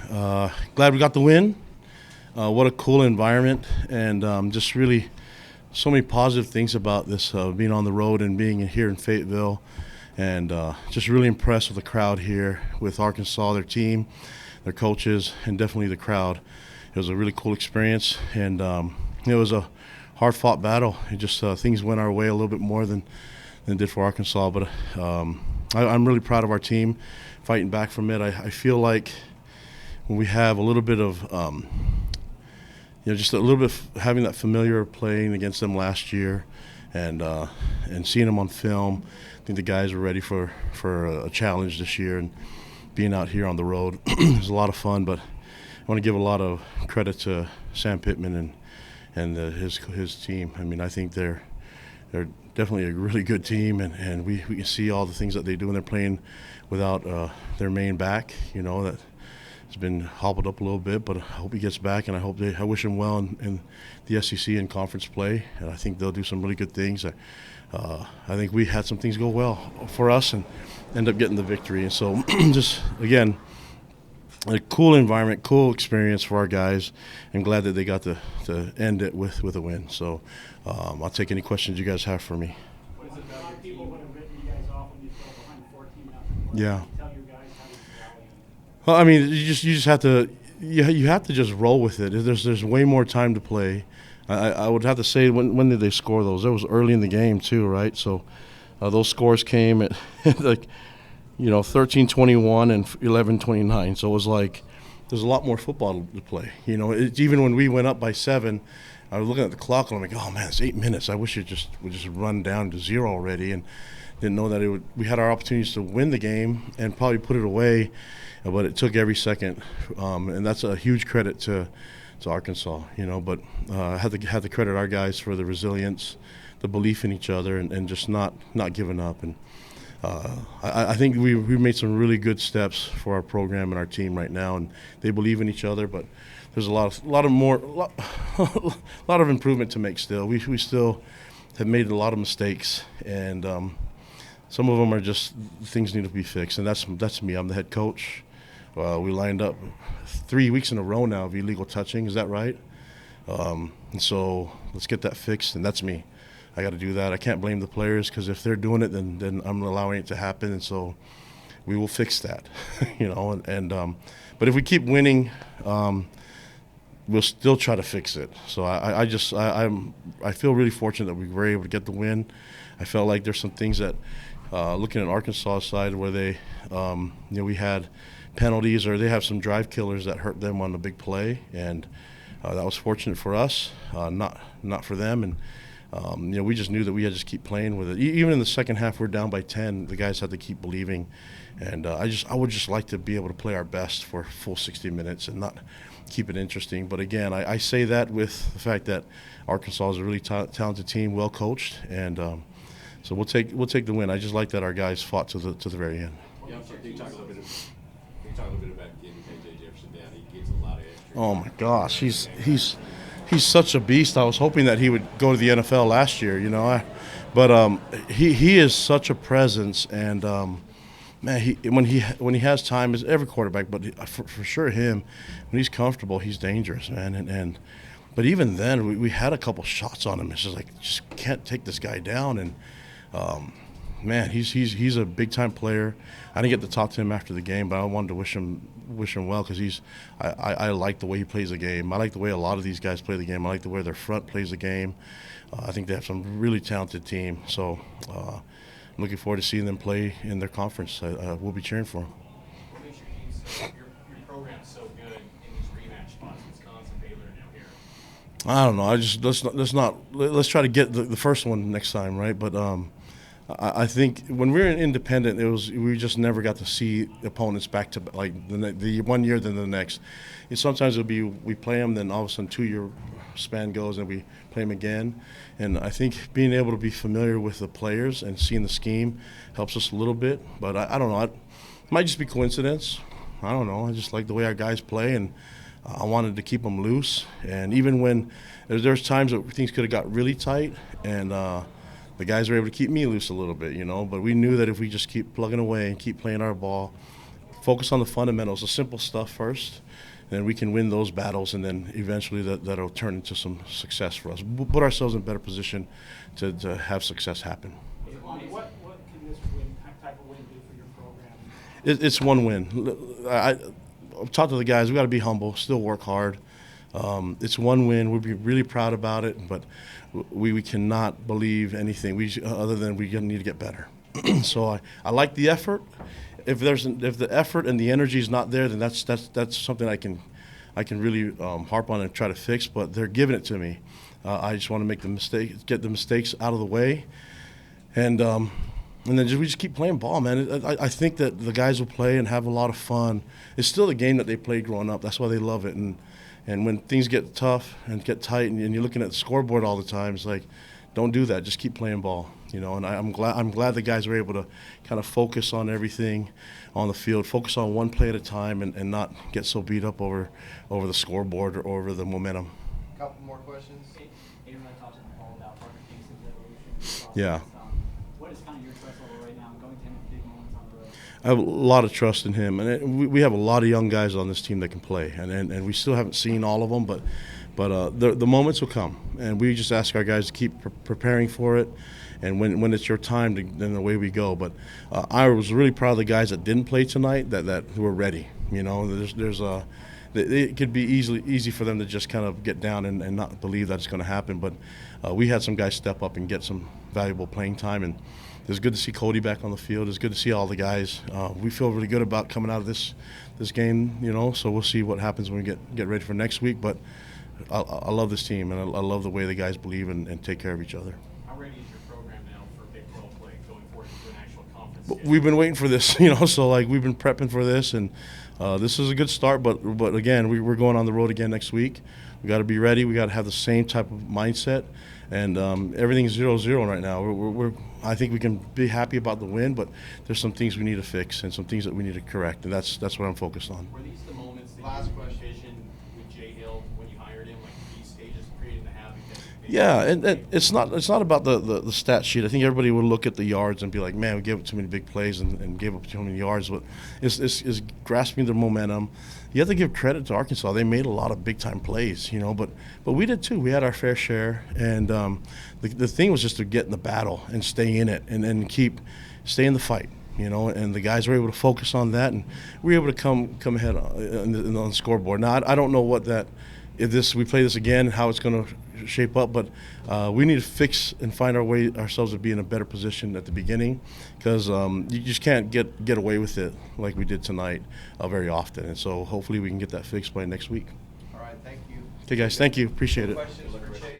Glad we got the win. What a cool environment, and just really so many positive things about this being on the road and being here in Fayetteville. And just really impressed with the crowd here, with Arkansas, their team, their coaches, and definitely the crowd. It was a really cool experience, and it was a hard-fought battle. It just things went our way a little bit more than did for Arkansas. But I'm really proud of our team fighting back from it. I feel like when we have a little bit of just a little bit of having that familiar playing against them last year, and seeing them on film, I think the guys are ready for a challenge this year. And being out here on the road was a lot of fun. But I want to give a lot of credit to Sam Pittman and his team. I mean, I think they're definitely a really good team, and we can see all the things that they do when they're playing without their main back. That has been hobbled up a little bit, but I hope he gets back, and I wish him well in the SEC and conference play, and I think they'll do some really good things. I think we had some things go well for us and end up getting the victory. And so just, again, a cool environment, cool experience for our guys, and glad that they got to end it with a win. So I'll take any questions you guys have for me. What is it about people would have written you guys off when you fell behind 14-0? Yeah. Tell your guys how to rally. Well, I mean, you just have to you have to just roll with it. There's way more time to play. I would have to say, when did they score those? It was early in the game too, right? So those scores came at like 13-21 and 11-29. So it was like there's a lot more football to play. Even when we went up by 7, I was looking at the clock and I'm like, oh man, it's 8 minutes. I wish it would just run down to 0 already, and didn't know that we had our opportunities to win the game and probably put it away, but it took every second, and that's a huge credit to Arkansas. But I had to credit our guys for the resilience, the belief in each other, and just not giving up. And I think we made some really good steps for our program and our team right now, and they believe in each other. But there's a lot of improvement to make still. We still have made a lot of mistakes, and some of them are just things need to be fixed. And that's me. I'm the head coach. We lined up 3 weeks in a row now of illegal touching. Is that right? And so let's get that fixed, and that's me. I got to do that. I can't blame the players, because if they're doing it, then I'm allowing it to happen, and so we will fix that. But if we keep winning, we'll still try to fix it. So I feel really fortunate that we were able to get the win. I felt like there's some things that, looking at Arkansas' side, where they, we had penalties, or they have some drive killers that hurt them on the big play, and that was fortunate for us, not for them. And we just knew that we had to just keep playing with it. Even in the second half, we're down by 10. The guys had to keep believing, and I would just like to be able to play our best for full 60 minutes and not keep it interesting. But again, I say that with the fact that Arkansas is a really talented team, well coached, and so we'll take the win. I just like that our guys fought to the very end. Yeah, so can you talk a little bit about getting KJ Jefferson down? He gets a lot of extra. Oh my gosh, he's such a beast. I was hoping that he would go to the NFL last year, but he is such a presence, and man, when he has time, is every quarterback, but for sure him, when he's comfortable, he's dangerous, man. But even then, we had a couple shots on him. It's just like, just can't take this guy down, and man, he's a big time player. I didn't get to talk to him after the game, but I wanted to wish him well, because I like the way he plays the game. I like the way a lot of these guys play the game. I like the way their front plays the game. I think they have some really talented team. So I'm looking forward to seeing them play in their conference. We'll be cheering for them. What makes your team your program so good in these rematch spots? Wisconsin, Baylor, and now here. I don't know. Let's try to get the first one next time, right? But I think when we were in independent, we just never got to see opponents back to like the 1 year then the next. And sometimes it'll be we play them, then all of a sudden 2-year span goes and we play them again. And I think being able to be familiar with the players and seeing the scheme helps us a little bit. But I don't know. It might just be coincidence. I don't know. I just like the way our guys play, and I wanted to keep them loose. And even when there's times that things could have got really tight, and the guys were able to keep me loose a little bit, but we knew that if we just keep plugging away and keep playing our ball, focus on the fundamentals, the simple stuff first, and we can win those battles, and then eventually that'll turn into some success for us. We'll put ourselves in a better position to have success happen. What can this type of win do for your program? It's one win. I've talked to the guys. We got to be humble, still work hard. It's one win. We'll be really proud about it, but we cannot believe anything other than we need to get better. So I like the effort. If the effort and the energy is not there, then that's something I can really harp on and try to fix. But they're giving it to me. I just want to get the mistakes out of the way, and then we just keep playing ball, man. I think that the guys will play and have a lot of fun. It's still the game that they played growing up. That's why they love it. And when things get tough and get tight, and you're looking at the scoreboard all the time, it's like, don't do that. Just keep playing ball, And I'm glad the guys were able to kind of focus on everything on the field, focus on one play at a time, and not get so beat up over the scoreboard or over the momentum. Couple more questions. Adrian talked in the call about Parker Kingston's evolution process. Yeah. What is kind of your trust level right now going to him in big moments on the road? I have a lot of trust in him, and we have a lot of young guys on this team that can play, and we still haven't seen all of them, but the moments will come, and we just ask our guys to keep preparing for it, and when it's your time, then away we go. But I was really proud of the guys that didn't play tonight that were ready. It could be easy for them to just kind of get down and not believe that it's going to happen, but we had some guys step up and get some valuable playing time, and it's good to see Cody back on the field. It's good to see all the guys. We feel really good about coming out of this game, so we'll see what happens when we get ready for next week. But I love this team, and I love the way the guys believe and take care of each other. How ready is your program now for Big 12 play going forward into an actual conference? But we've been waiting for this, so we've been prepping for this, and this is a good start. But again, we're going on the road again next week. We got to be ready. We got to have the same type of mindset, and everything's 0-0 right now. I think we can be happy about the win, but there's some things we need to fix and some things that we need to correct, and that's what I'm focused on. Were these the moments that Last you question. envisioned with Jay Hill when you hired him, like these stages creating the havoc? Yeah, and it's not about the stat sheet. I think everybody would look at the yards and be like, man, we gave up too many big plays and gave up too many yards. But it's grasping the momentum. You have to give credit to Arkansas. They made a lot of big-time plays, but we did too. We had our fair share, and the thing was just to get in the battle and stay in it and stay in the fight. And the guys were able to focus on that, and we were able to come ahead on the scoreboard. Now, I don't know what that – if we play this again, how it's going to shape up, but we need to fix and find ourselves to be in a better position at the beginning, because you just can't get away with it like we did tonight very often. And so hopefully we can get that fixed by next week. All right, thank you. Okay, guys, thank you. Appreciate it. Questions